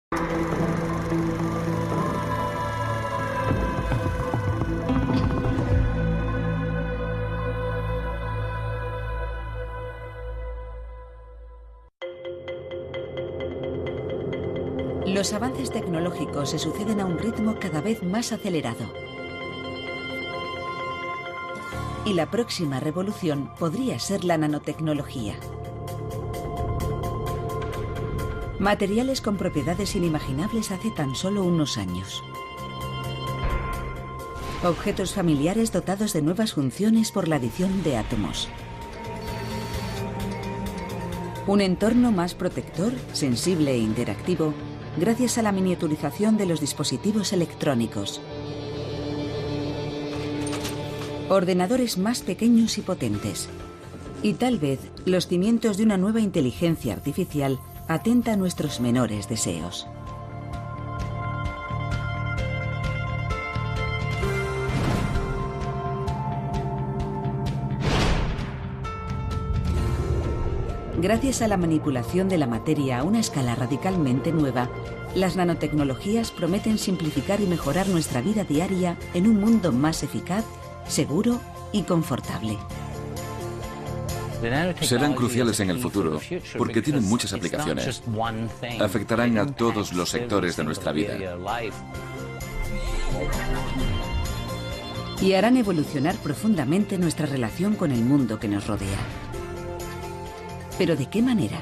Los avances tecnológicos se suceden a un ritmo cada vez más acelerado. Y la próxima revolución podría ser la nanotecnología. Materiales con propiedades inimaginables hace tan solo unos años. Objetos familiares dotados de nuevas funciones por la adición de átomos. Un entorno más protector, sensible e interactivo, gracias a la miniaturización de los dispositivos electrónicos. Ordenadores más pequeños y potentes. Y tal vez los cimientos de una nueva inteligencia artificial atenta a nuestros menores deseos. Gracias a la manipulación de la materia a una escala radicalmente nueva, las nanotecnologías prometen simplificar y mejorar nuestra vida diaria en un mundo más eficaz, seguro y confortable. Serán cruciales en el futuro porque tienen muchas aplicaciones. Afectarán a todos los sectores de nuestra vida. Y harán evolucionar profundamente nuestra relación con el mundo que nos rodea. ¿Pero de qué manera?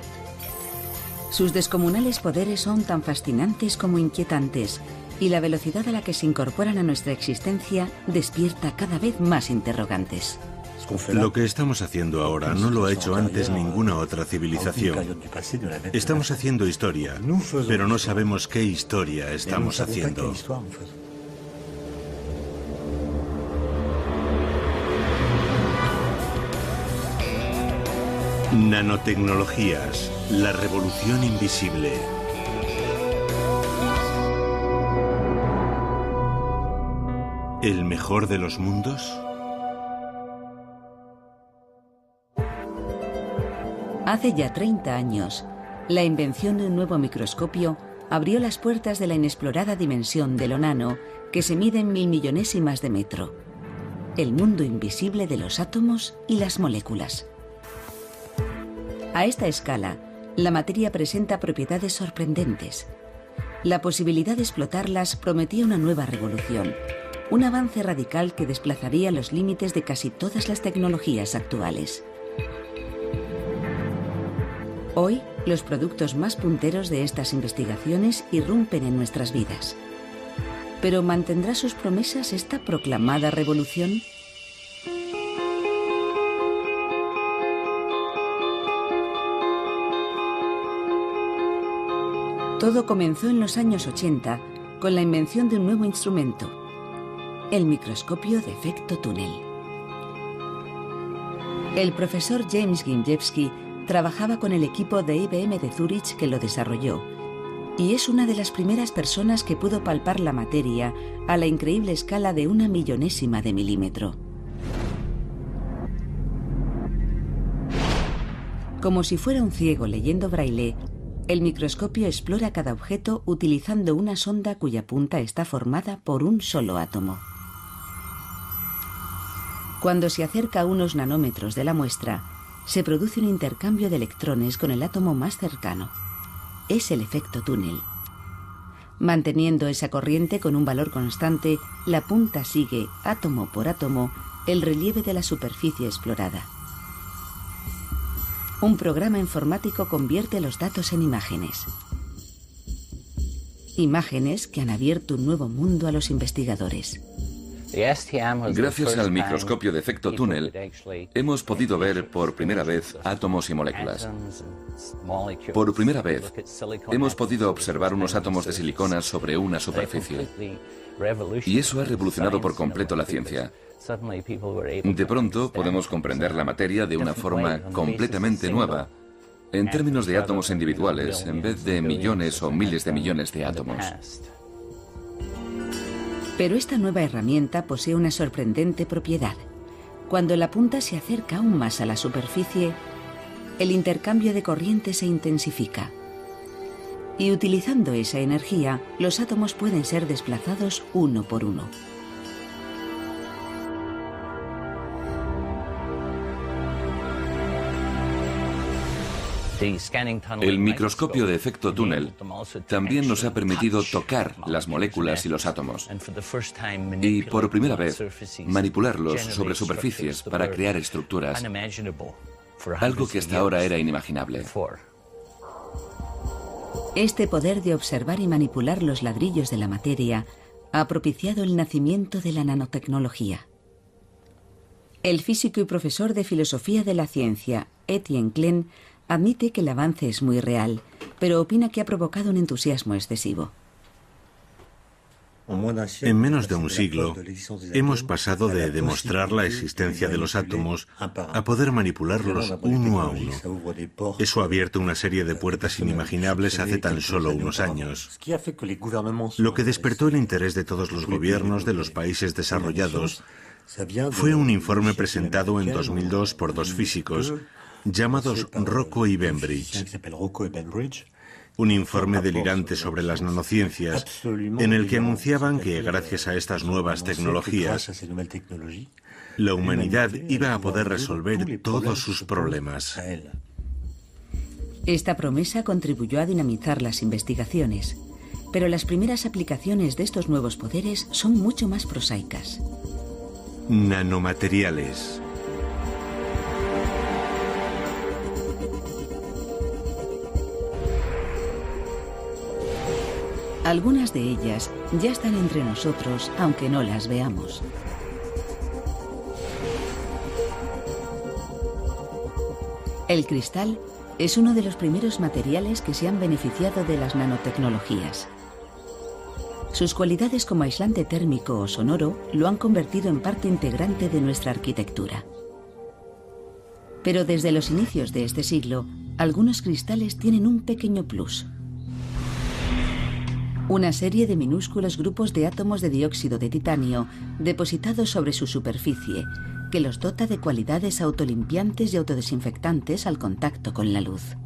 Sus descomunales poderes son tan fascinantes como inquietantes, y la velocidad a la que se incorporan a nuestra existencia despierta cada vez más interrogantes. Lo que estamos haciendo ahora no lo ha hecho antes ninguna otra civilización. Estamos haciendo historia, pero no sabemos qué historia estamos haciendo. Nanotecnologías, la revolución invisible. ¿El mejor de los mundos? Hace ya 30 años, la invención de un nuevo microscopio abrió las puertas de la inexplorada dimensión de lo nano, que se mide en 1000 millonésimas de metro. El mundo invisible de los átomos y las moléculas. A esta escala, la materia presenta propiedades sorprendentes. La posibilidad de explotarlas prometía una nueva revolución, un avance radical que desplazaría los límites de casi todas las tecnologías actuales. Hoy, los productos más punteros de estas investigaciones irrumpen en nuestras vidas. ¿Pero mantendrá sus promesas esta proclamada revolución? Todo comenzó en los años 80 con la invención de un nuevo instrumento, el microscopio de efecto túnel. El profesor James Gimjewski trabajaba con el equipo de IBM de Zúrich que lo desarrolló, y es una de las primeras personas que pudo palpar la materia a la increíble escala de 1 millonésima de milímetro. Como si fuera un ciego leyendo braille, el microscopio explora cada objeto utilizando una sonda cuya punta está formada por un solo átomo. Cuando se acerca a unos nanómetros de la muestra, se produce un intercambio de electrones con el átomo más cercano. Es el efecto túnel. Manteniendo esa corriente con un valor constante, la punta sigue, átomo por átomo, el relieve de la superficie explorada. Un programa informático convierte los datos en imágenes. Imágenes que han abierto un nuevo mundo a los investigadores. Gracias al microscopio de efecto túnel, hemos podido ver por primera vez átomos y moléculas. Por primera vez, hemos podido observar unos átomos de silicona sobre una superficie. Y eso ha revolucionado por completo la ciencia. De pronto podemos comprender la materia de una forma completamente nueva, en términos de átomos individuales, en vez de millones o miles de millones de átomos. Pero esta nueva herramienta posee una sorprendente propiedad. Cuando la punta se acerca aún más a la superficie, el intercambio de corriente se intensifica. Y utilizando esa energía, los átomos pueden ser desplazados uno por uno. El microscopio de efecto túnel también nos ha permitido tocar las moléculas y los átomos y, por primera vez, manipularlos sobre superficies para crear estructuras, algo que hasta ahora era inimaginable. Este poder de observar y manipular los ladrillos de la materia ha propiciado el nacimiento de la nanotecnología. El físico y profesor de filosofía de la ciencia, Etienne Klein, admite que el avance es muy real, pero opina que ha provocado un entusiasmo excesivo. En menos de un siglo, hemos pasado de demostrar la existencia de los átomos a poder manipularlos uno a uno. Eso ha abierto una serie de puertas inimaginables hace tan solo unos años. Lo que despertó el interés de todos los gobiernos de los países desarrollados fue un informe presentado en 2002 por dos físicos, llamados Rocco y Bainbridge. Un informe delirante sobre las nanociencias, en el que anunciaban que gracias a estas nuevas tecnologías, la humanidad iba a poder resolver todos sus problemas. Esta promesa contribuyó a dinamizar las investigaciones, pero las primeras aplicaciones de estos nuevos poderes son mucho más prosaicas. Nanomateriales. Algunas de ellas ya están entre nosotros, aunque no las veamos. El cristal es uno de los primeros materiales que se han beneficiado de las nanotecnologías. Sus cualidades como aislante térmico o sonoro lo han convertido en parte integrante de nuestra arquitectura. Pero desde los inicios de este siglo, algunos cristales tienen un pequeño plus. Una serie de minúsculos grupos de átomos de dióxido de titanio depositados sobre su superficie, que los dota de cualidades autolimpiantes y autodesinfectantes al contacto con la luz.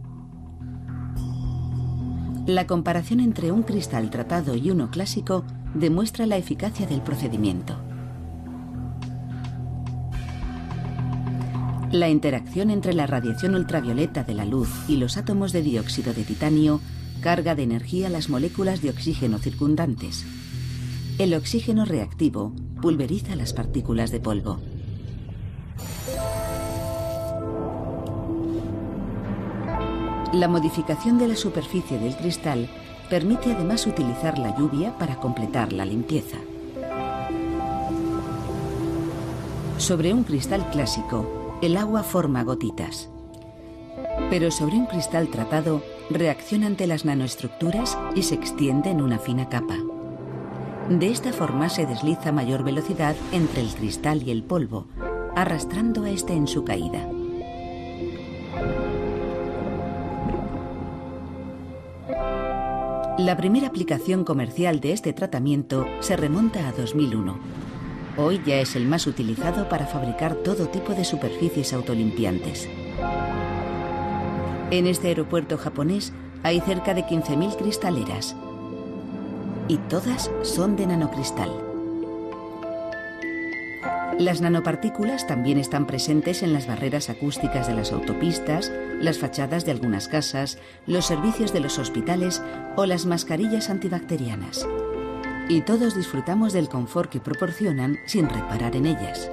La comparación entre un cristal tratado y uno clásico demuestra la eficacia del procedimiento. La interacción entre la radiación ultravioleta de la luz y los átomos de dióxido de titanio carga de energía las moléculas de oxígeno circundantes. El oxígeno reactivo pulveriza las partículas de polvo. La modificación de la superficie del cristal permite además utilizar la lluvia para completar la limpieza. Sobre un cristal clásico, el agua forma gotitas. Pero sobre un cristal tratado, reacciona ante las nanoestructuras y se extiende en una fina capa. De esta forma se desliza a mayor velocidad entre el cristal y el polvo, arrastrando a este en su caída. La primera aplicación comercial de este tratamiento se remonta a 2001. Hoy ya es el más utilizado para fabricar todo tipo de superficies autolimpiantes. En este aeropuerto japonés hay cerca de 15.000 cristaleras y todas son de nanocristal. Las nanopartículas también están presentes en las barreras acústicas de las autopistas, las fachadas de algunas casas, los servicios de los hospitales o las mascarillas antibacterianas. Y todos disfrutamos del confort que proporcionan sin reparar en ellas.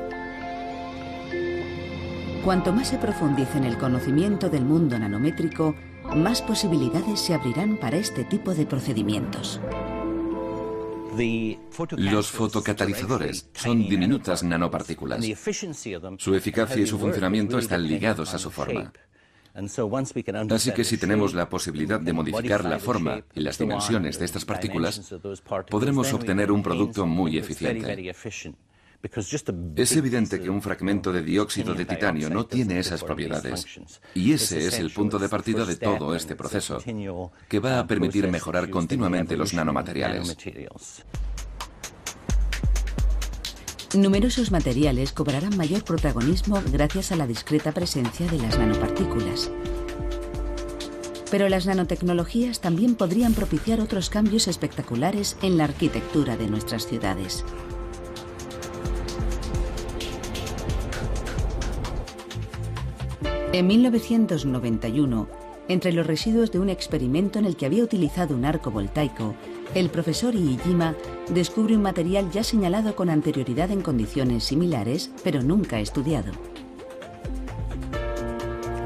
Cuanto más se profundice en el conocimiento del mundo nanométrico, más posibilidades se abrirán para este tipo de procedimientos. Los fotocatalizadores son diminutas nanopartículas. Su eficacia y su funcionamiento están ligados a su forma. Así que si tenemos la posibilidad de modificar la forma y las dimensiones de estas partículas, podremos obtener un producto muy eficiente. Es evidente que un fragmento de dióxido de titanio no tiene esas propiedades, y ese es el punto de partida de todo este proceso, que va a permitir mejorar continuamente los nanomateriales. Numerosos materiales cobrarán mayor protagonismo gracias a la discreta presencia de las nanopartículas. Pero las nanotecnologías también podrían propiciar otros cambios espectaculares en la arquitectura de nuestras ciudades. En 1991, entre los residuos de un experimento en el que había utilizado un arco voltaico, el profesor Iijima descubre un material ya señalado con anterioridad en condiciones similares, pero nunca estudiado.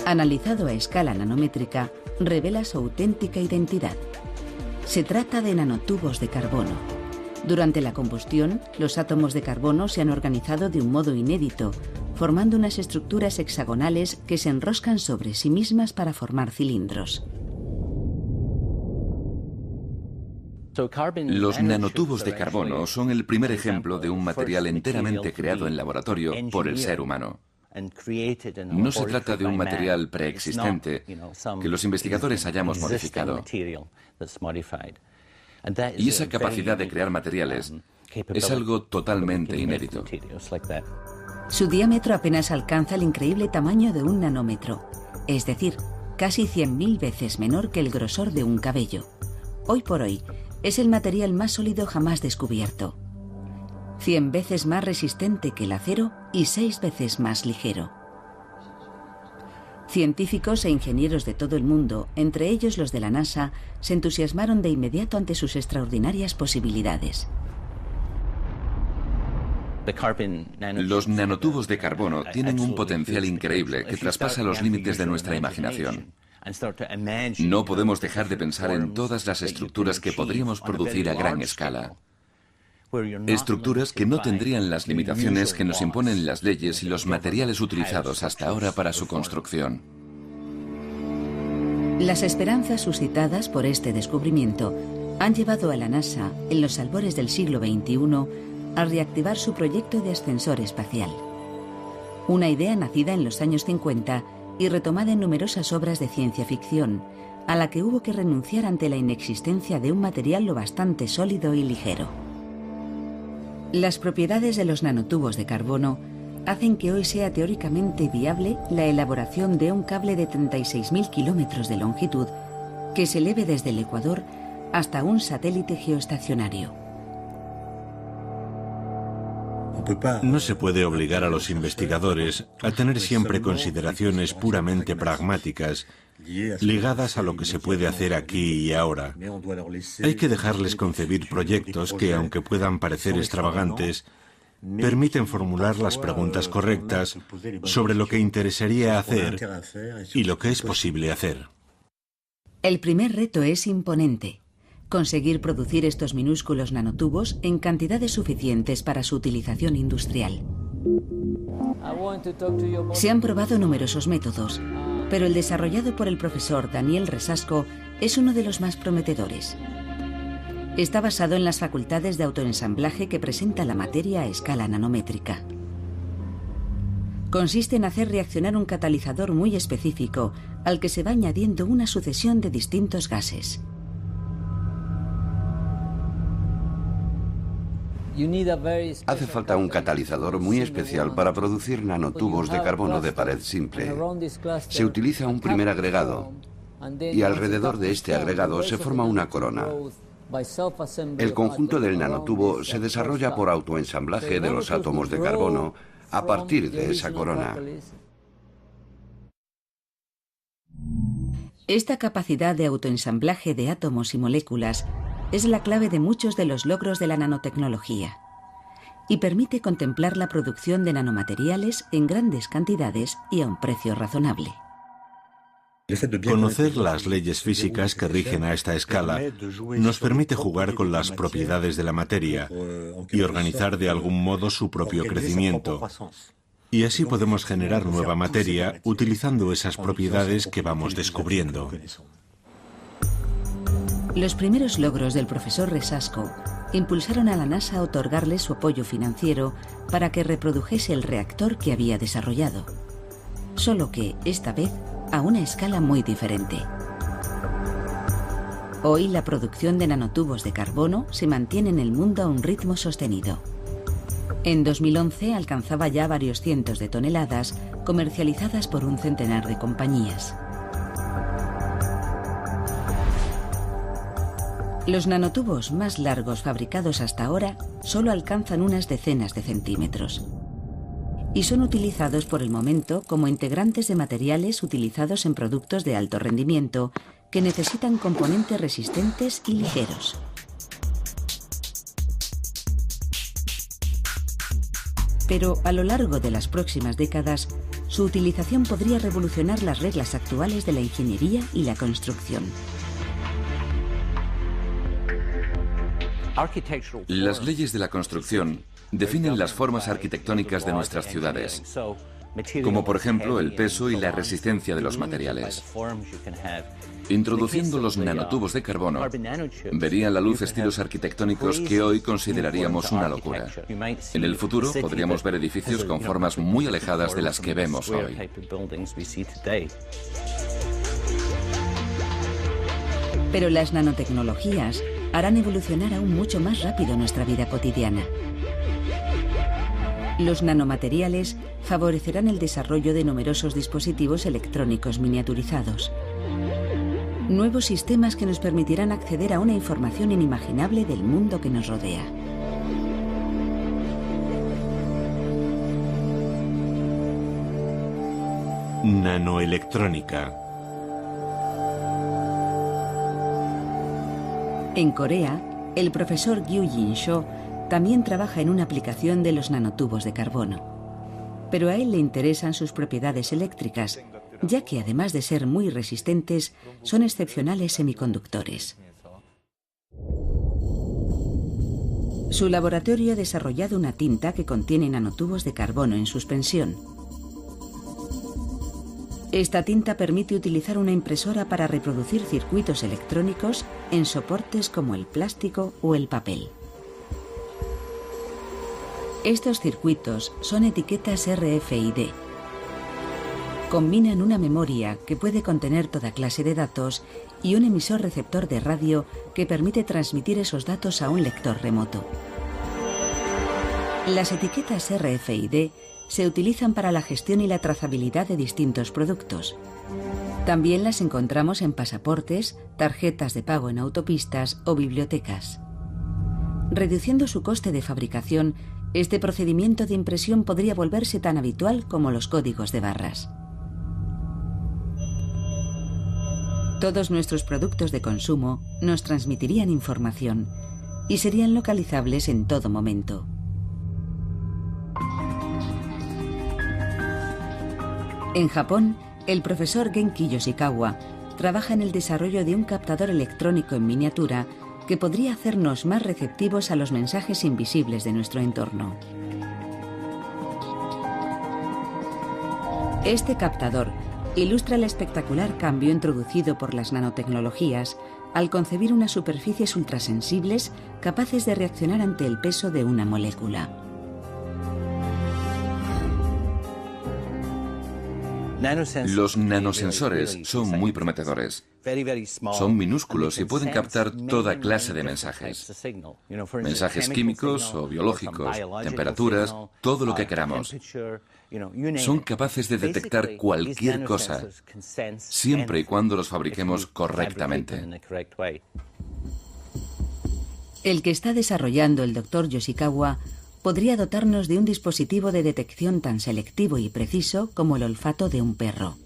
Analizado a escala nanométrica, revela su auténtica identidad. Se trata de nanotubos de carbono. Durante la combustión, los átomos de carbono se han organizado de un modo inédito, formando unas estructuras hexagonales que se enroscan sobre sí mismas para formar cilindros. Los nanotubos de carbono son el primer ejemplo de un material enteramente creado en laboratorio por el ser humano. No se trata de un material preexistente que los investigadores hayamos modificado. Y esa capacidad de crear materiales es algo totalmente inédito. Su diámetro apenas alcanza el increíble tamaño de un nanómetro, es decir, casi 100.000 veces menor que el grosor de un cabello. Hoy por hoy, es el material más sólido jamás descubierto. 100 veces más resistente que el acero y 6 veces más ligero. Científicos e ingenieros de todo el mundo, entre ellos los de la NASA, se entusiasmaron de inmediato ante sus extraordinarias posibilidades. Los nanotubos de carbono tienen un potencial increíble que traspasa los límites de nuestra imaginación. No podemos dejar de pensar en todas las estructuras que podríamos producir a gran escala. Estructuras que no tendrían las limitaciones que nos imponen las leyes y los materiales utilizados hasta ahora para su construcción. Las esperanzas suscitadas por este descubrimiento han llevado a la NASA, en los albores del siglo XXI, a reactivar su proyecto de ascensor espacial. Una idea nacida en los años 50 y retomada en numerosas obras de ciencia ficción, a la que hubo que renunciar ante la inexistencia de un material lo bastante sólido y ligero. Las propiedades de los nanotubos de carbono hacen que hoy sea teóricamente viable la elaboración de un cable de 36.000 kilómetros de longitud que se eleve desde el Ecuador hasta un satélite geoestacionario. No se puede obligar a los investigadores a tener siempre consideraciones puramente pragmáticas ligadas a lo que se puede hacer aquí y ahora. Hay que dejarles concebir proyectos que, aunque puedan parecer extravagantes, permiten formular las preguntas correctas sobre lo que interesaría hacer y lo que es posible hacer. El primer reto es imponente: conseguir producir estos minúsculos nanotubos en cantidades suficientes para su utilización industrial. Se han probado numerosos métodos, pero el desarrollado por el profesor Daniel Resasco es uno de los más prometedores. Está basado en las facultades de autoensamblaje que presenta la materia a escala nanométrica. Consiste en hacer reaccionar un catalizador muy específico al que se va añadiendo una sucesión de distintos gases. Hace falta un catalizador muy especial para producir nanotubos de carbono de pared simple. Se utiliza un primer agregado y alrededor de este agregado se forma una corona. El conjunto del nanotubo se desarrolla por autoensamblaje de los átomos de carbono a partir de esa corona. Esta capacidad de autoensamblaje de átomos y moléculas es la clave de muchos de los logros de la nanotecnología y permite contemplar la producción de nanomateriales en grandes cantidades y a un precio razonable. Conocer las leyes físicas que rigen a esta escala nos permite jugar con las propiedades de la materia y organizar de algún modo su propio crecimiento. Y así podemos generar nueva materia utilizando esas propiedades que vamos descubriendo. Los primeros logros del profesor Resasco impulsaron a la NASA a otorgarle su apoyo financiero para que reprodujese el reactor que había desarrollado. Solo que, esta vez, a una escala muy diferente. Hoy la producción de nanotubos de carbono se mantiene en el mundo a un ritmo sostenido. En 2011 alcanzaba ya varios cientos de toneladas, comercializadas por un centenar de compañías. Los nanotubos más largos fabricados hasta ahora solo alcanzan unas decenas de centímetros y son utilizados por el momento como integrantes de materiales utilizados en productos de alto rendimiento que necesitan componentes resistentes y ligeros. Pero a lo largo de las próximas décadas, su utilización podría revolucionar las reglas actuales de la ingeniería y la construcción. Las leyes de la construcción definen las formas arquitectónicas de nuestras ciudades, como por ejemplo el peso y la resistencia de los materiales. Introduciendo los nanotubos de carbono, verían la luz estilos arquitectónicos que hoy consideraríamos una locura. En el futuro podríamos ver edificios con formas muy alejadas de las que vemos hoy. Pero las nanotecnologías harán evolucionar aún mucho más rápido nuestra vida cotidiana. Los nanomateriales favorecerán el desarrollo de numerosos dispositivos electrónicos miniaturizados. Nuevos sistemas que nos permitirán acceder a una información inimaginable del mundo que nos rodea. Nanoelectrónica. En Corea, el profesor Gyu-Jin Cho también trabaja en una aplicación de los nanotubos de carbono. Pero a él le interesan sus propiedades eléctricas, ya que además de ser muy resistentes, son excepcionales semiconductores. Su laboratorio ha desarrollado una tinta que contiene nanotubos de carbono en suspensión. Esta tinta permite utilizar una impresora para reproducir circuitos electrónicos en soportes como el plástico o el papel. Estos circuitos son etiquetas RFID. Combinan una memoria que puede contener toda clase de datos y un emisor receptor de radio que permite transmitir esos datos a un lector remoto. Las etiquetas RFID se utilizan para la gestión y la trazabilidad de distintos productos. También las encontramos en pasaportes, tarjetas de pago en autopistas o bibliotecas. Reduciendo su coste de fabricación, este procedimiento de impresión podría volverse tan habitual como los códigos de barras. Todos nuestros productos de consumo nos transmitirían información y serían localizables en todo momento. En Japón, el profesor Genki Yoshikawa trabaja en el desarrollo de un captador electrónico en miniatura que podría hacernos más receptivos a los mensajes invisibles de nuestro entorno. Este captador ilustra el espectacular cambio introducido por las nanotecnologías al concebir unas superficies ultrasensibles capaces de reaccionar ante el peso de una molécula. Los nanosensores son muy prometedores. Son minúsculos y pueden captar toda clase de mensajes. Mensajes químicos o biológicos, temperaturas, todo lo que queramos. Son capaces de detectar cualquier cosa, siempre y cuando los fabriquemos correctamente. El que está desarrollando el Dr. Yoshikawa podría dotarnos de un dispositivo de detección tan selectivo y preciso como el olfato de un perro.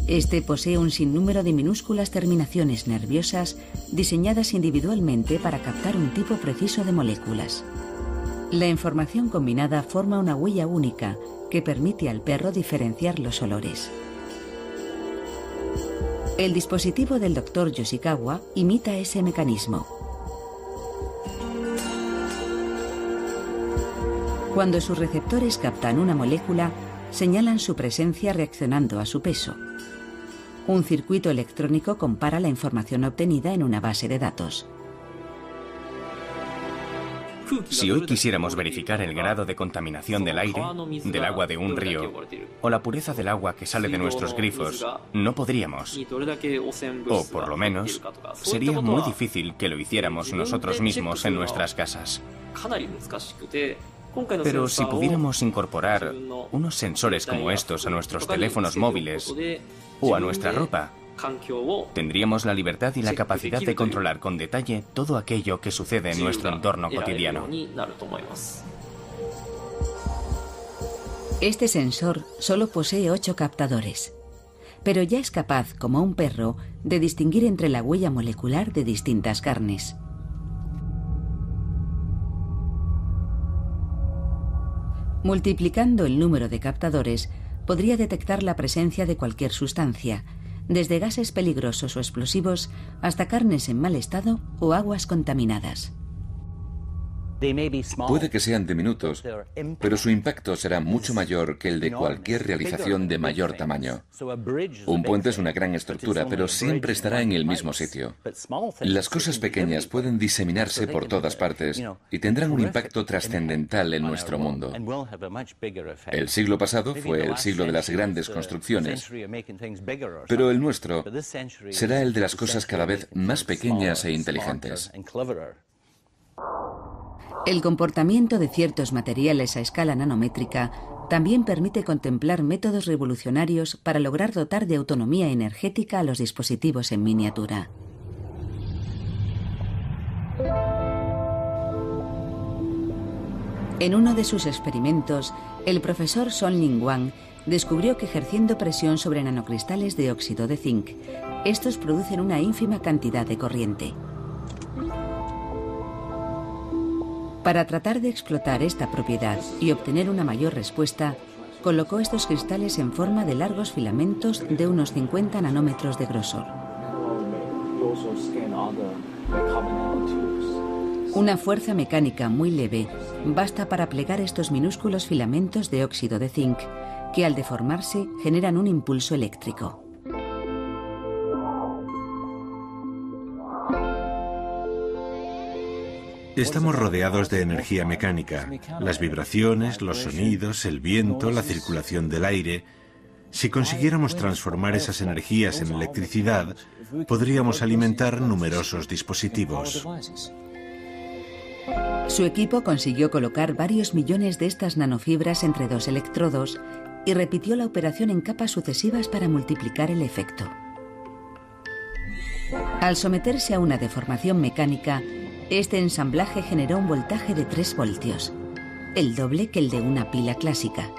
Este posee un sinnúmero de minúsculas terminaciones nerviosas diseñadas individualmente para captar un tipo preciso de moléculas. La información combinada forma una huella única que permite al perro diferenciar los olores. El dispositivo del Dr. Yoshikawa imita ese mecanismo. Cuando sus receptores captan una molécula, señalan su presencia reaccionando a su peso. Un circuito electrónico compara la información obtenida en una base de datos. Si hoy quisiéramos verificar el grado de contaminación del aire, del agua de un río o la pureza del agua que sale de nuestros grifos, no podríamos. O por lo menos, sería muy difícil que lo hiciéramos nosotros mismos en nuestras casas. Pero si pudiéramos incorporar unos sensores como estos a nuestros teléfonos móviles o a nuestra ropa, Tendríamos la libertad y la capacidad de controlar con detalle todo aquello que sucede en nuestro entorno cotidiano. Este sensor solo posee 8 captadores, pero ya es capaz, como un perro, de distinguir entre la huella molecular de distintas carnes. Multiplicando el número de captadores, podría detectar la presencia de cualquier sustancia, desde gases peligrosos o explosivos hasta carnes en mal estado o aguas contaminadas. Puede que sean diminutos, pero su impacto será mucho mayor que el de cualquier realización de mayor tamaño. Un puente es una gran estructura, pero siempre estará en el mismo sitio. Las cosas pequeñas pueden diseminarse por todas partes y tendrán un impacto trascendental en nuestro mundo. El siglo pasado fue el siglo de las grandes construcciones, pero el nuestro será el de las cosas cada vez más pequeñas e inteligentes. El comportamiento de ciertos materiales a escala nanométrica también permite contemplar métodos revolucionarios para lograr dotar de autonomía energética a los dispositivos en miniatura. En uno de sus experimentos, el profesor Sonling Wang descubrió que ejerciendo presión sobre nanocristales de óxido de zinc, estos producen una ínfima cantidad de corriente. Para tratar de explotar esta propiedad y obtener una mayor respuesta, colocó estos cristales en forma de largos filamentos de unos 50 nanómetros de grosor. Una fuerza mecánica muy leve basta para plegar estos minúsculos filamentos de óxido de zinc, que al deformarse generan un impulso eléctrico. Estamos rodeados de energía mecánica, las vibraciones, los sonidos, el viento, la circulación del aire. Si consiguiéramos transformar esas energías en electricidad, podríamos alimentar numerosos dispositivos. Su equipo consiguió colocar varios millones de estas nanofibras entre 2 electrodos y repitió la operación en capas sucesivas para multiplicar el efecto. Al someterse a una deformación mecánica, este ensamblaje generó un voltaje de 3 voltios, el doble que el de una pila clásica.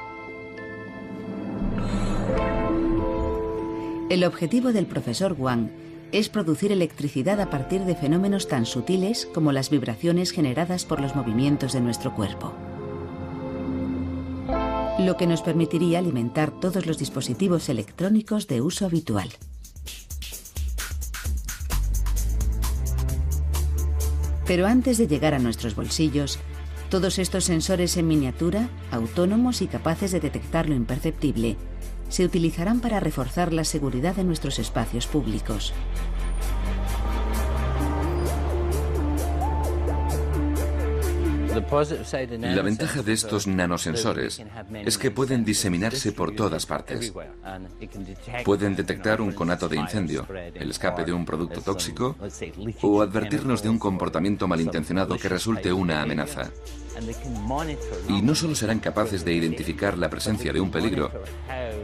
El objetivo del profesor Wang es producir electricidad a partir de fenómenos tan sutiles como las vibraciones generadas por los movimientos de nuestro cuerpo, lo que nos permitiría alimentar todos los dispositivos electrónicos de uso habitual. Pero antes de llegar a nuestros bolsillos, todos estos sensores en miniatura, autónomos y capaces de detectar lo imperceptible, se utilizarán para reforzar la seguridad de nuestros espacios públicos. La ventaja de estos nanosensores es que pueden diseminarse por todas partes. Pueden detectar un conato de incendio, el escape de un producto tóxico o advertirnos de un comportamiento malintencionado que resulte una amenaza. Y no solo serán capaces de identificar la presencia de un peligro,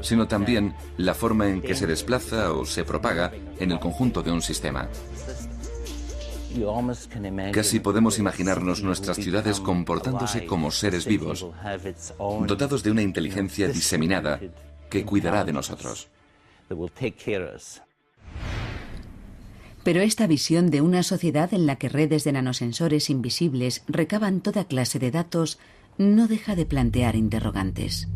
sino también la forma en que se desplaza o se propaga en el conjunto de un sistema. Casi podemos imaginarnos nuestras ciudades comportándose como seres vivos, dotados de una inteligencia diseminada que cuidará de nosotros. Pero esta visión de una sociedad en la que redes de nanosensores invisibles recaban toda clase de datos no deja de plantear interrogantes.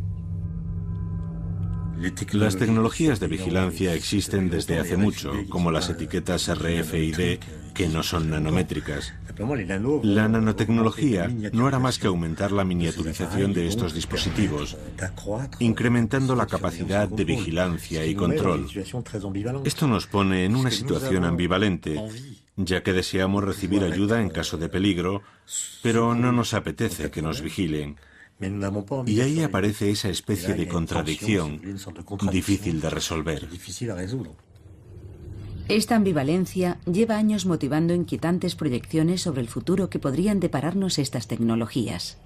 Las tecnologías de vigilancia existen desde hace mucho, como las etiquetas RFID, que no son nanométricas. La nanotecnología no hará más que aumentar la miniaturización de estos dispositivos, incrementando la capacidad de vigilancia y control. Esto nos pone en una situación ambivalente, ya que deseamos recibir ayuda en caso de peligro, pero no nos apetece que nos vigilen. Y ahí aparece esa especie de contradicción difícil de resolver. Esta ambivalencia lleva años motivando inquietantes proyecciones sobre el futuro que podrían depararnos estas tecnologías.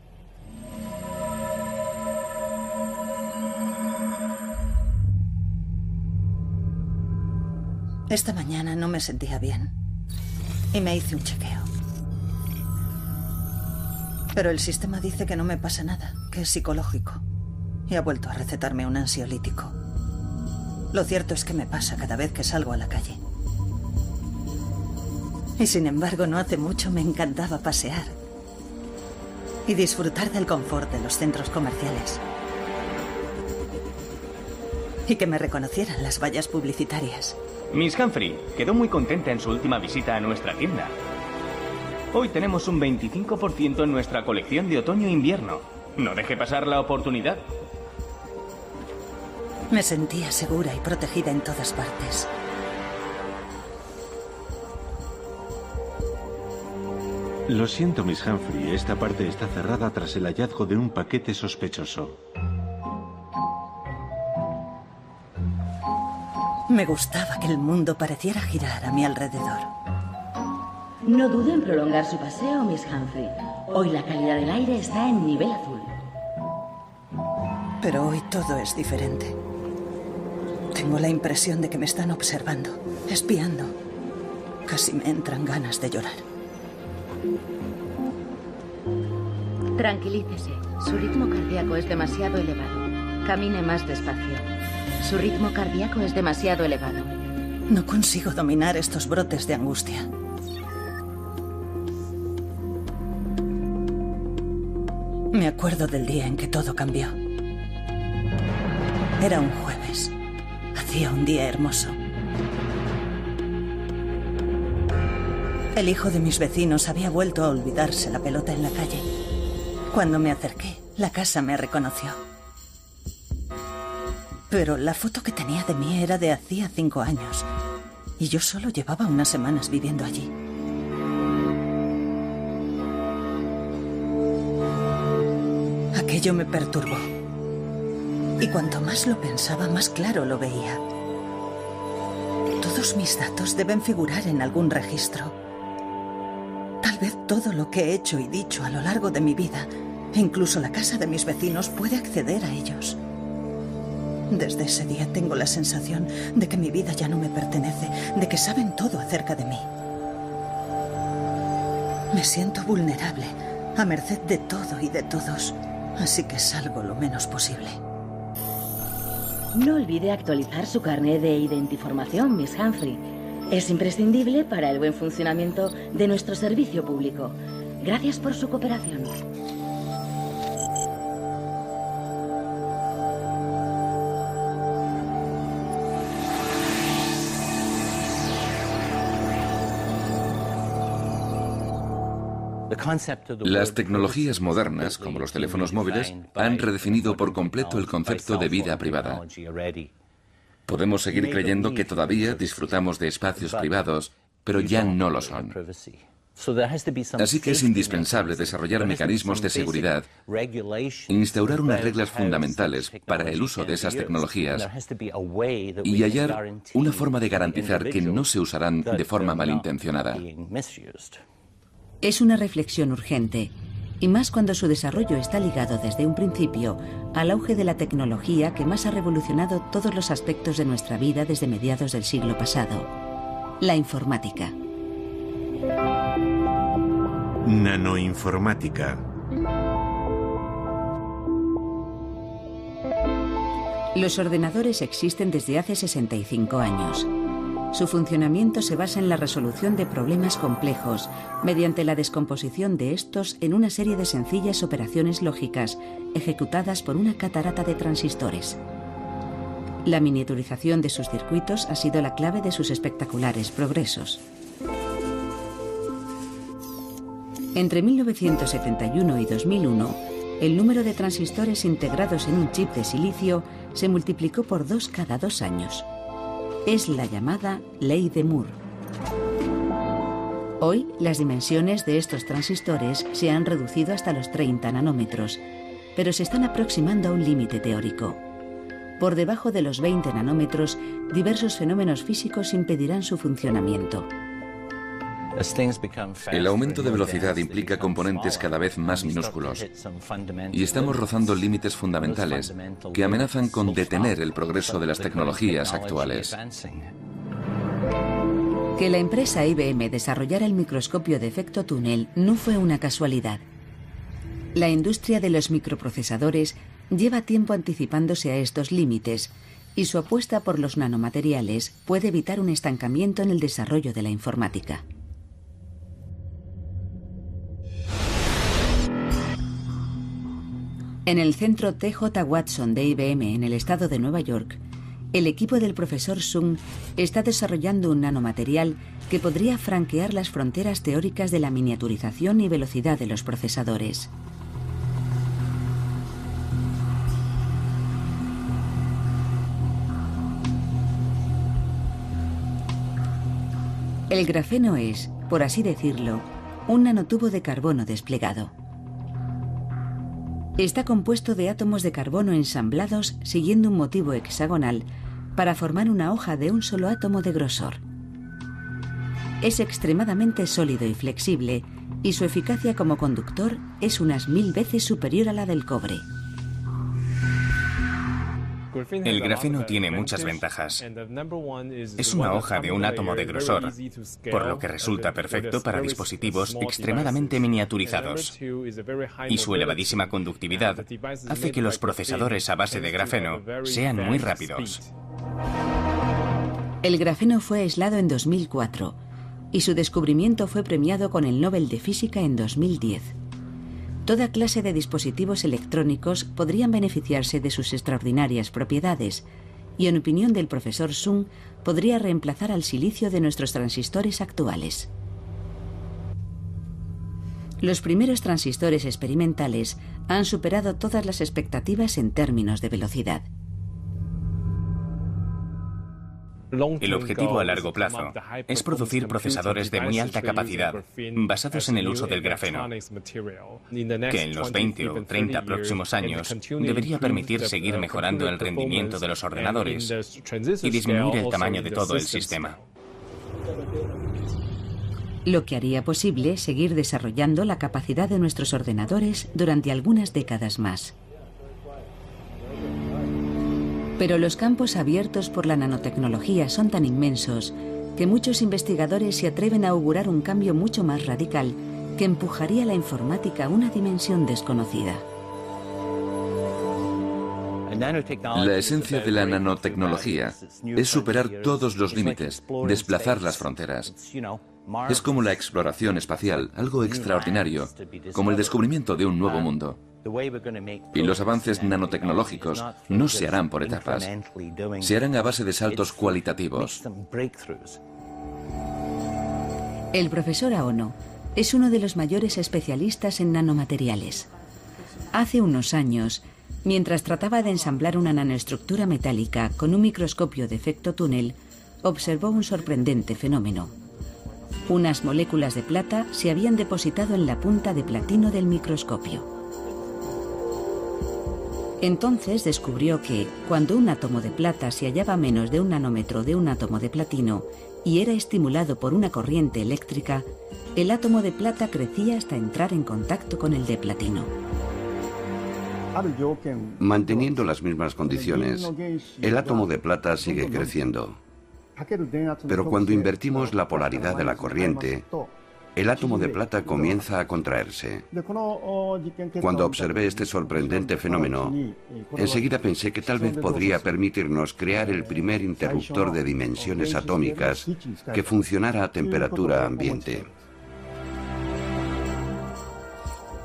Esta mañana no me sentía bien y me hice un chequeo. Pero el sistema dice que no me pasa nada, que es psicológico. Y ha vuelto a recetarme un ansiolítico. Lo cierto es que me pasa cada vez que salgo a la calle. Y sin embargo, no hace mucho me encantaba pasear y disfrutar del confort de los centros comerciales. Y que me reconocieran las vallas publicitarias. Miss Humphrey quedó muy contenta en su última visita a nuestra tienda. Hoy tenemos un 25% en nuestra colección de otoño e invierno. No deje pasar la oportunidad. Me sentía segura y protegida en todas partes. Lo siento, Miss Humphrey. Esta parte está cerrada tras el hallazgo de un paquete sospechoso. Me gustaba que el mundo pareciera girar a mi alrededor. No dude en prolongar su paseo, Miss Humphrey. Hoy la calidad del aire está en nivel azul. Pero hoy todo es diferente. Tengo la impresión de que me están observando, espiando. Casi me entran ganas de llorar. Tranquilícese. Su ritmo cardíaco es demasiado elevado. Camine más despacio. Su ritmo cardíaco es demasiado elevado. No consigo dominar estos brotes de angustia. Me acuerdo del día en que todo cambió. Era un jueves. Hacía un día hermoso. El hijo de mis vecinos había vuelto a olvidarse la pelota en la calle. Cuando me acerqué, la casa me reconoció. Pero la foto que tenía de mí era de hacía 5 años. Y yo solo llevaba unas semanas viviendo allí. Aquello me perturbó. Y cuanto más lo pensaba, más claro lo veía. Todos mis datos deben figurar en algún registro. Tal vez todo lo que he hecho y dicho a lo largo de mi vida, incluso la casa de mis vecinos, puede acceder a ellos. Desde ese día tengo la sensación de que mi vida ya no me pertenece, de que saben todo acerca de mí. Me siento vulnerable, a merced de todo y de todos, así que salgo lo menos posible. No olvide actualizar su carnet de identiformación, Miss Humphrey. Es imprescindible para el buen funcionamiento de nuestro servicio público. Gracias por su cooperación. Las tecnologías modernas, como los teléfonos móviles, han redefinido por completo el concepto de vida privada. Podemos seguir creyendo que todavía disfrutamos de espacios privados, pero ya no lo son. Así que es indispensable desarrollar mecanismos de seguridad e instaurar unas reglas fundamentales para el uso de esas tecnologías y hallar una forma de garantizar que no se usarán de forma malintencionada. Es una reflexión urgente, y más cuando su desarrollo está ligado desde un principio al auge de la tecnología que más ha revolucionado todos los aspectos de nuestra vida desde mediados del siglo pasado: la informática. Nanoinformática. Los ordenadores existen desde hace 65 años. Su funcionamiento se basa en la resolución de problemas complejos mediante la descomposición de estos en una serie de sencillas operaciones lógicas ejecutadas por una catarata de transistores. La miniaturización de sus circuitos ha sido la clave de sus espectaculares progresos. Entre 1971 y 2001, el número de transistores integrados en un chip de silicio se multiplicó por 2 cada 2 años. Es la llamada Ley de Moore. Hoy, las dimensiones de estos transistores se han reducido hasta los 30 nanómetros, pero se están aproximando a un límite teórico. Por debajo de los 20 nanómetros, diversos fenómenos físicos impedirán su funcionamiento. El aumento de velocidad implica componentes cada vez más minúsculos y estamos rozando límites fundamentales que amenazan con detener el progreso de las tecnologías actuales. Que la empresa IBM desarrollara el microscopio de efecto túnel no fue una casualidad. La industria de los microprocesadores lleva tiempo anticipándose a estos límites y su apuesta por los nanomateriales puede evitar un estancamiento en el desarrollo de la informática. En el centro TJ Watson de IBM en el estado de Nueva York, el equipo del profesor Sung está desarrollando un nanomaterial que podría franquear las fronteras teóricas de la miniaturización y velocidad de los procesadores. El grafeno es, por así decirlo, un nanotubo de carbono desplegado. Está compuesto de átomos de carbono ensamblados siguiendo un motivo hexagonal para formar una hoja de un solo átomo de grosor. Es extremadamente sólido y flexible, y su eficacia como conductor es unas 1000 veces superior a la del cobre. El grafeno tiene muchas ventajas. Es una hoja de un átomo de grosor, por lo que resulta perfecto para dispositivos extremadamente miniaturizados. Y su elevadísima conductividad hace que los procesadores a base de grafeno sean muy rápidos. El grafeno fue aislado en 2004 y su descubrimiento fue premiado con el Nobel de Física en 2010. Toda clase de dispositivos electrónicos podrían beneficiarse de sus extraordinarias propiedades y, en opinión del profesor Sung, podría reemplazar al silicio de nuestros transistores actuales. Los primeros transistores experimentales han superado todas las expectativas en términos de velocidad. El objetivo a largo plazo es producir procesadores de muy alta capacidad, basados en el uso del grafeno, que en los 20 o 30 próximos años debería permitir seguir mejorando el rendimiento de los ordenadores y disminuir el tamaño de todo el sistema. Lo que haría posible seguir desarrollando la capacidad de nuestros ordenadores durante algunas décadas más. Pero los campos abiertos por la nanotecnología son tan inmensos que muchos investigadores se atreven a augurar un cambio mucho más radical que empujaría la informática a una dimensión desconocida. La esencia de la nanotecnología es superar todos los límites, desplazar las fronteras. Es como la exploración espacial, algo extraordinario, como el descubrimiento de un nuevo mundo. Y los avances nanotecnológicos no se harán por etapas, se harán a base de saltos cualitativos. El profesor Aono es uno de los mayores especialistas en nanomateriales. Hace unos años, mientras trataba de ensamblar una nanoestructura metálica con un microscopio de efecto túnel, observó un sorprendente fenómeno. Unas moléculas de plata se habían depositado en la punta de platino del microscopio. Entonces descubrió que, cuando un átomo de plata se hallaba a menos de 1 nanómetro de un átomo de platino y era estimulado por una corriente eléctrica, el átomo de plata crecía hasta entrar en contacto con el de platino. Manteniendo las mismas condiciones, el átomo de plata sigue creciendo. Pero cuando invertimos la polaridad de la corriente, el átomo de plata comienza a contraerse. Cuando observé este sorprendente fenómeno, enseguida pensé que tal vez podría permitirnos crear el primer interruptor de dimensiones atómicas que funcionara a temperatura ambiente.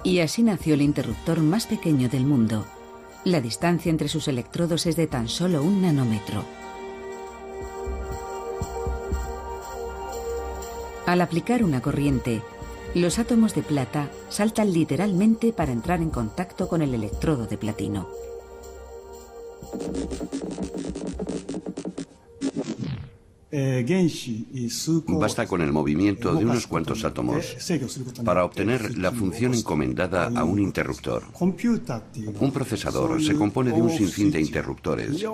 Y así nació el interruptor más pequeño del mundo. La distancia entre sus electrodos es de tan solo 1 nanómetro. Al aplicar una corriente, los átomos de plata saltan literalmente para entrar en contacto con el electrodo de platino. Basta con el movimiento de unos cuantos átomos para obtener la función encomendada a un interruptor. Un procesador se compone de un sinfín de interruptores.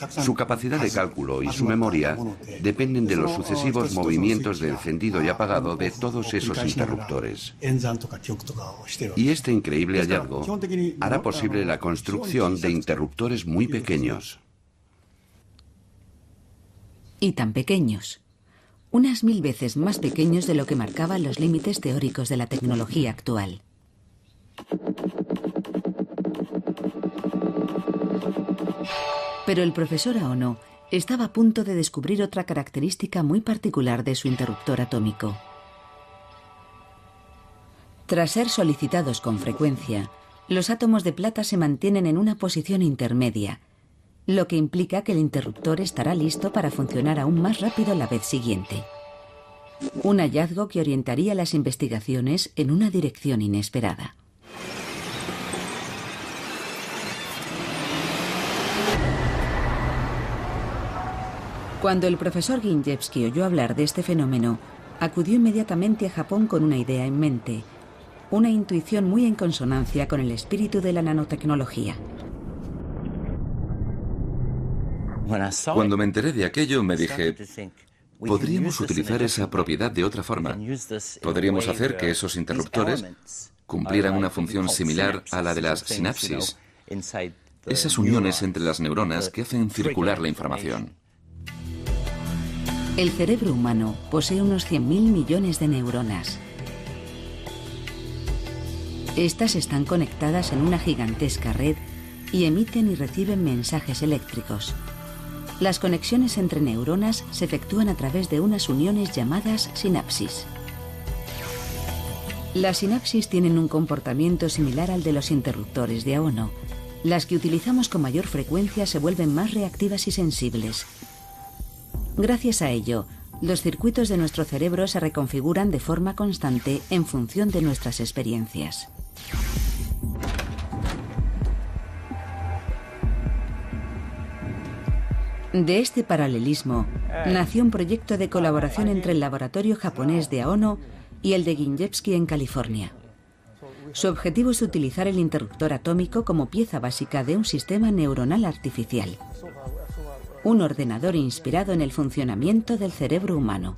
Su capacidad de cálculo y su memoria dependen de los sucesivos movimientos de encendido y apagado de todos esos interruptores. Y este increíble hallazgo hará posible la construcción de interruptores muy pequeños. Y tan pequeños. unas 1000 veces más pequeños de lo que marcaban los límites teóricos de la tecnología actual. Pero el profesor Aono estaba a punto de descubrir otra característica muy particular de su interruptor atómico. Tras ser solicitados con frecuencia, los átomos de plata se mantienen en una posición intermedia, lo que implica que el interruptor estará listo para funcionar aún más rápido la vez siguiente. Un hallazgo que orientaría las investigaciones en una dirección inesperada. Cuando el profesor Ginjewski oyó hablar de este fenómeno, acudió inmediatamente a Japón con una idea en mente, una intuición muy en consonancia con el espíritu de la nanotecnología. Cuando me enteré de aquello, me dije, podríamos utilizar esa propiedad de otra forma. Podríamos hacer que esos interruptores cumplieran una función similar a la de las sinapsis, esas uniones entre las neuronas que hacen circular la información. El cerebro humano posee unos 100.000 millones de neuronas. Estas están conectadas en una gigantesca red y emiten y reciben mensajes eléctricos. Las conexiones entre neuronas se efectúan a través de unas uniones llamadas sinapsis. Las sinapsis tienen un comportamiento similar al de los interruptores de Aono. Las que utilizamos con mayor frecuencia se vuelven más reactivas y sensibles. Gracias a ello, los circuitos de nuestro cerebro se reconfiguran de forma constante en función de nuestras experiencias. De este paralelismo nació un proyecto de colaboración entre el laboratorio japonés de Aono y el de Ginjewski en California. Su objetivo es utilizar el interruptor atómico como pieza básica de un sistema neuronal artificial. Un ordenador inspirado en el funcionamiento del cerebro humano.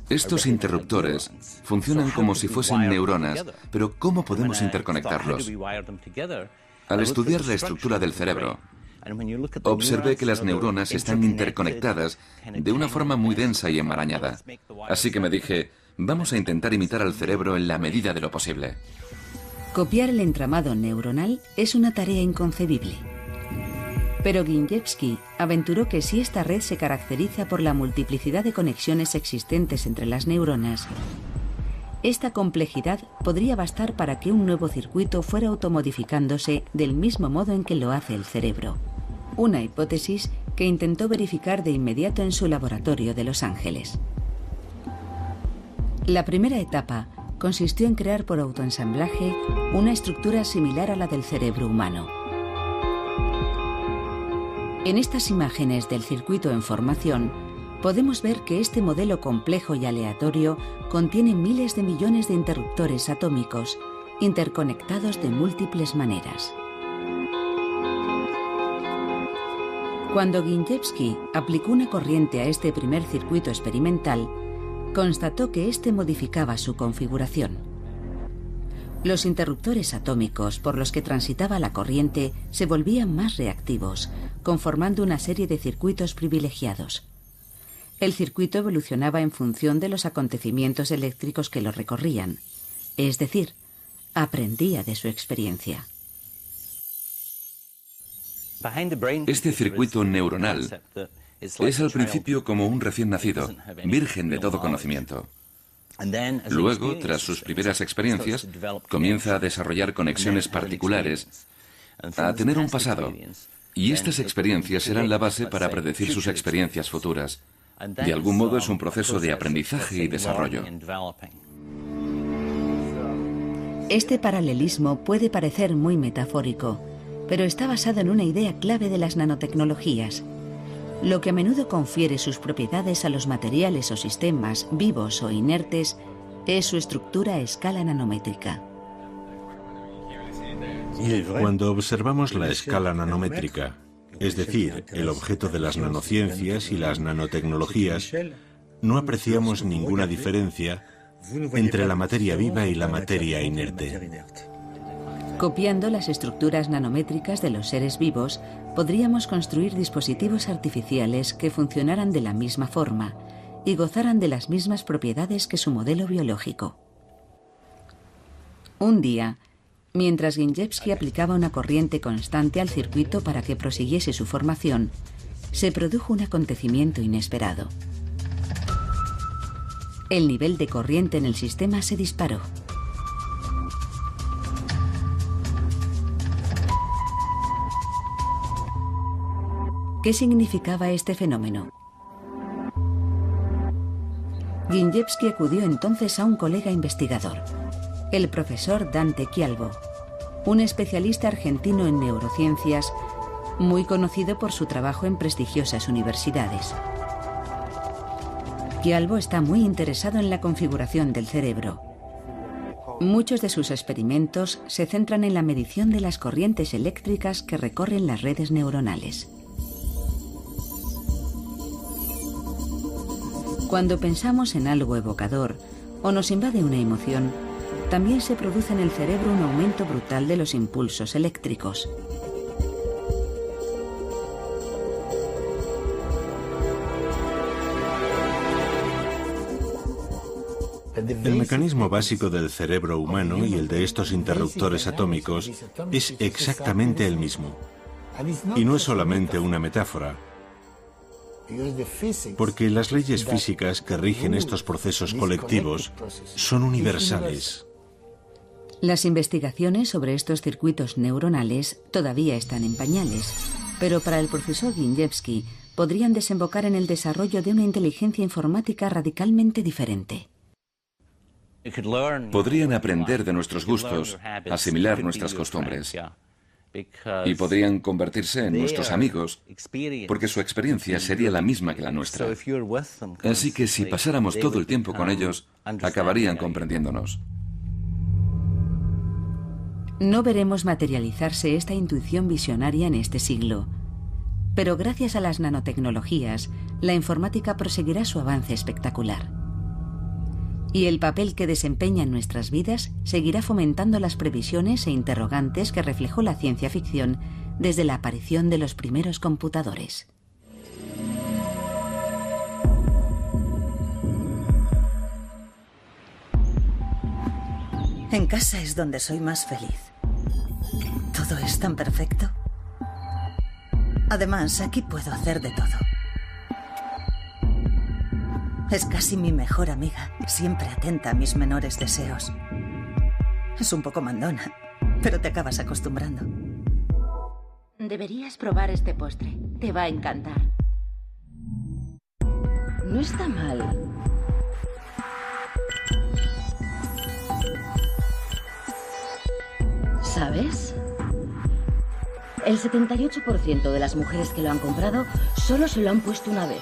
Estos interruptores funcionan como si fuesen neuronas, pero ¿cómo podemos interconectarlos? Al estudiar la estructura del cerebro, observé que las neuronas están interconectadas de una forma muy densa y enmarañada. Así que me dije, vamos a intentar imitar al cerebro en la medida de lo posible. Copiar el entramado neuronal es una tarea inconcebible. Pero Ginjewski aventuró que si esta red se caracteriza por la multiplicidad de conexiones existentes entre las neuronas, esta complejidad podría bastar para que un nuevo circuito fuera automodificándose del mismo modo en que lo hace el cerebro. Una hipótesis que intentó verificar de inmediato en su laboratorio de Los Ángeles. La primera etapa consistió en crear por autoensamblaje una estructura similar a la del cerebro humano. En estas imágenes del circuito en formación, podemos ver que este modelo complejo y aleatorio contiene miles de millones de interruptores atómicos, interconectados de múltiples maneras. Cuando Ginjewski aplicó una corriente a este primer circuito experimental, constató que éste modificaba su configuración. Los interruptores atómicos por los que transitaba la corriente se volvían más reactivos, conformando una serie de circuitos privilegiados. El circuito evolucionaba en función de los acontecimientos eléctricos que lo recorrían, es decir, aprendía de su experiencia. Este circuito neuronal es al principio como un recién nacido, virgen de todo conocimiento. Luego, tras sus primeras experiencias, comienza a desarrollar conexiones particulares, a tener un pasado, y estas experiencias serán la base para predecir sus experiencias futuras. De algún modo es un proceso de aprendizaje y desarrollo. Este paralelismo puede parecer muy metafórico, pero está basado en una idea clave de las nanotecnologías. Lo que a menudo confiere sus propiedades a los materiales o sistemas vivos o inertes es su estructura a escala nanométrica. Cuando observamos la escala nanométrica, es decir, el objeto de las nanociencias y las nanotecnologías, no apreciamos ninguna diferencia entre la materia viva y la materia inerte. Copiando las estructuras nanométricas de los seres vivos, podríamos construir dispositivos artificiales que funcionaran de la misma forma y gozaran de las mismas propiedades que su modelo biológico. Un día, mientras Ginjewski aplicaba una corriente constante al circuito para que prosiguiese su formación, se produjo un acontecimiento inesperado. El nivel de corriente en el sistema se disparó. ¿Qué significaba este fenómeno? Ginjewski acudió entonces a un colega investigador, el profesor Dante Chialbo, un especialista argentino en neurociencias, muy conocido por su trabajo en prestigiosas universidades. Chialbo está muy interesado en la configuración del cerebro. Muchos de sus experimentos se centran en la medición de las corrientes eléctricas que recorren las redes neuronales. Cuando pensamos en algo evocador o nos invade una emoción, también se produce en el cerebro un aumento brutal de los impulsos eléctricos. El mecanismo básico del cerebro humano y el de estos interruptores atómicos es exactamente el mismo. Y no es solamente una metáfora, porque las leyes físicas que rigen estos procesos colectivos son universales. Las investigaciones sobre estos circuitos neuronales todavía están en pañales, pero para el profesor Ginjewski podrían desembocar en el desarrollo de una inteligencia informática radicalmente diferente. Podrían aprender de nuestros gustos, asimilar nuestras costumbres. Y podrían convertirse en nuestros amigos, porque su experiencia sería la misma que la nuestra. Así que si pasáramos todo el tiempo con ellos, acabarían comprendiéndonos. No veremos materializarse esta intuición visionaria en este siglo, pero gracias a las nanotecnologías, la informática proseguirá su avance espectacular. Y el papel que desempeña en nuestras vidas seguirá fomentando las previsiones e interrogantes que reflejó la ciencia ficción desde la aparición de los primeros computadores. En casa es donde soy más feliz. Todo es tan perfecto. Además, aquí puedo hacer de todo. Es casi mi mejor amiga, siempre atenta a mis menores deseos. Es un poco mandona, pero te acabas acostumbrando. Deberías probar este postre. Te va a encantar. No está mal. ¿Sabes? El 78% de las mujeres que lo han comprado solo se lo han puesto una vez.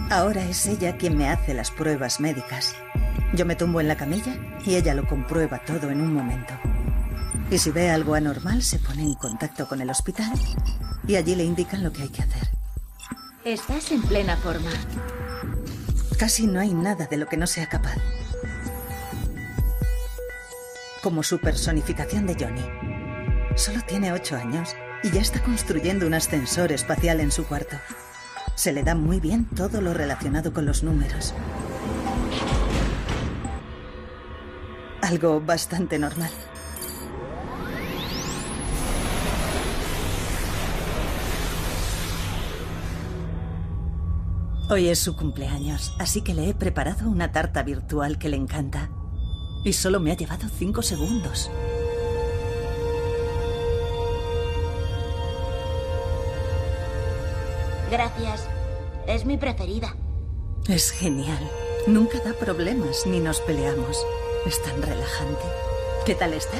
Ahora es ella quien me hace las pruebas médicas. Yo me tumbo en la camilla y ella lo comprueba todo en un momento. Y si ve algo anormal, se pone en contacto con el hospital y allí le indican lo que hay que hacer. Estás en plena forma. Casi no hay nada de lo que no sea capaz. Como su personificación de Johnny. Solo tiene 8 años y ya está construyendo un ascensor espacial en su cuarto. Se le da muy bien todo lo relacionado con los números. Algo bastante normal. Hoy es su cumpleaños, así que le he preparado una tarta virtual que le encanta. Y solo me ha llevado 5 segundos. Gracias. Es mi preferida. Es genial. Nunca da problemas ni nos peleamos. Es tan relajante. ¿Qué tal está?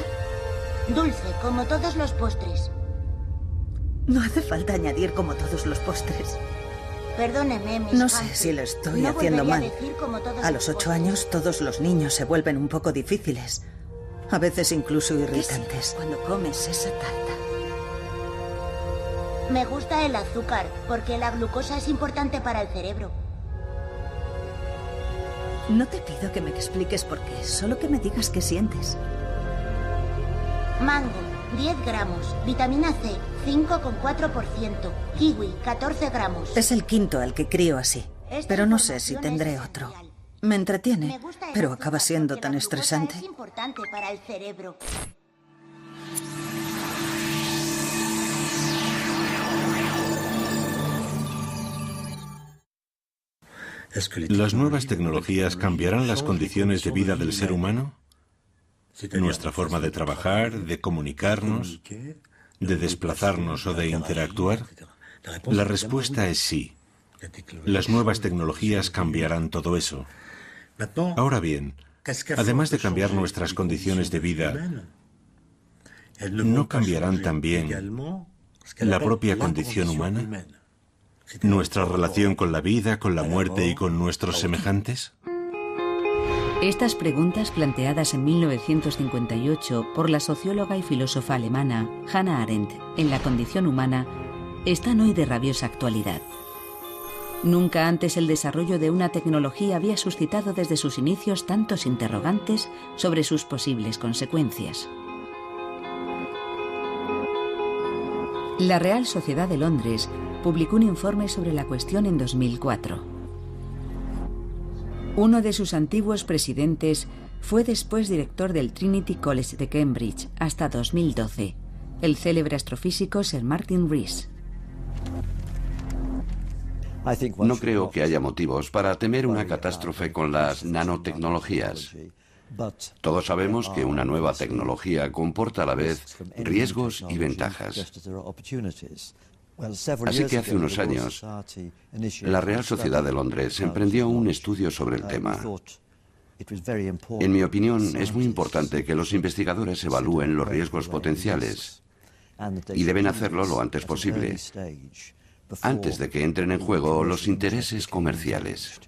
Dulce, como todos los postres. No hace falta añadir como todos los postres. Perdóneme, Miss No sé Humphrey. si lo estoy No haciendo volvería mal. a decir como todos A los los 8 postres. años todos los niños se vuelven un poco difíciles. A veces incluso ¿Qué irritantes. sientes Cuando comes esa tarta. Me gusta el azúcar, porque la glucosa es importante para el cerebro. No te pido que me expliques por qué, solo que me digas qué sientes. Mango, 10 gramos. Vitamina C, 5,4%. Kiwi, 14 gramos. Es el quinto al que crío así, pero no sé si tendré otro. Me entretiene, pero acaba siendo tan estresante. Es importante para el cerebro. ¿Las nuevas tecnologías cambiarán las condiciones de vida del ser humano? ¿Nuestra forma de trabajar, de comunicarnos, de desplazarnos o de interactuar? La respuesta es sí. Las nuevas tecnologías cambiarán todo eso. Ahora bien, además de cambiar nuestras condiciones de vida, ¿no cambiarán también la propia condición humana? ¿Nuestra relación con la vida, con la muerte y con nuestros semejantes? Estas preguntas, planteadas en 1958 por la socióloga y filósofa alemana Hannah Arendt en La condición humana, están hoy de rabiosa actualidad. Nunca antes el desarrollo de una tecnología había suscitado desde sus inicios tantos interrogantes sobre sus posibles consecuencias. La Real Sociedad de Londres publicó un informe sobre la cuestión en 2004. Uno de sus antiguos presidentes fue después director del Trinity College de Cambridge hasta 2012, el célebre astrofísico Sir Martin Rees. No creo que haya motivos para temer una catástrofe con las nanotecnologías. Todos sabemos que una nueva tecnología comporta a la vez riesgos y ventajas. Así que hace unos años, la Real Sociedad de Londres emprendió un estudio sobre el tema. En mi opinión, es muy importante que los investigadores evalúen los riesgos potenciales y deben hacerlo lo antes posible, antes de que entren en juego los intereses comerciales.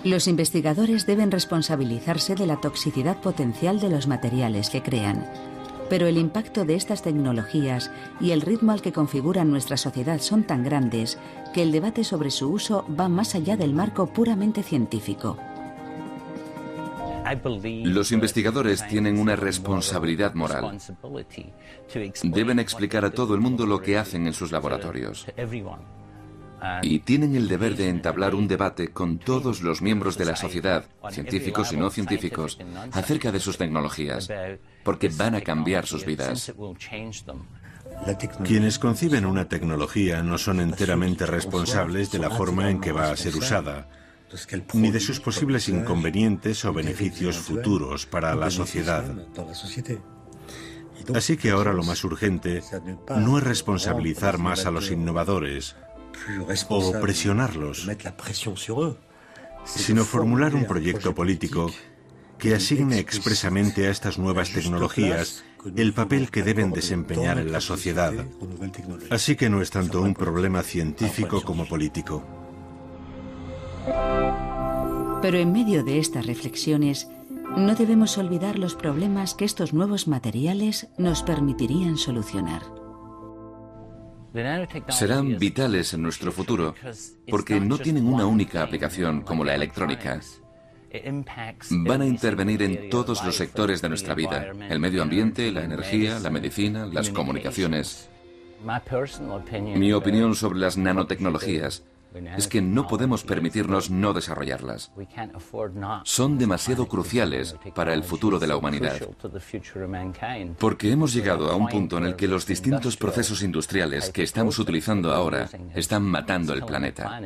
Los investigadores deben responsabilizarse de la toxicidad potencial de los materiales que crean. Pero el impacto de estas tecnologías y el ritmo al que configuran nuestra sociedad son tan grandes que el debate sobre su uso va más allá del marco puramente científico. Los investigadores tienen una responsabilidad moral. Deben explicar a todo el mundo lo que hacen en sus laboratorios. Y tienen el deber de entablar un debate con todos los miembros de la sociedad, científicos y no científicos, acerca de sus tecnologías, porque van a cambiar sus vidas. Quienes conciben una tecnología no son enteramente responsables de la forma en que va a ser usada, ni de sus posibles inconvenientes o beneficios futuros para la sociedad. Así que ahora lo más urgente no es responsabilizar más a los innovadores o presionarlos, sino formular un proyecto político que asigne expresamente a estas nuevas tecnologías el papel que deben desempeñar en la sociedad. Así que no es tanto un problema científico como político. Pero en medio de estas reflexiones, no debemos olvidar los problemas que estos nuevos materiales nos permitirían solucionar. Serán vitales en nuestro futuro porque no tienen una única aplicación como la electrónica. Van a intervenir en todos los sectores de nuestra vida: el medio ambiente, la energía, la medicina, las comunicaciones. Mi opinión sobre las nanotecnologías es que no podemos permitirnos no desarrollarlas. Son demasiado cruciales para el futuro de la humanidad. Porque hemos llegado a un punto en el que los distintos procesos industriales que estamos utilizando ahora están matando el planeta.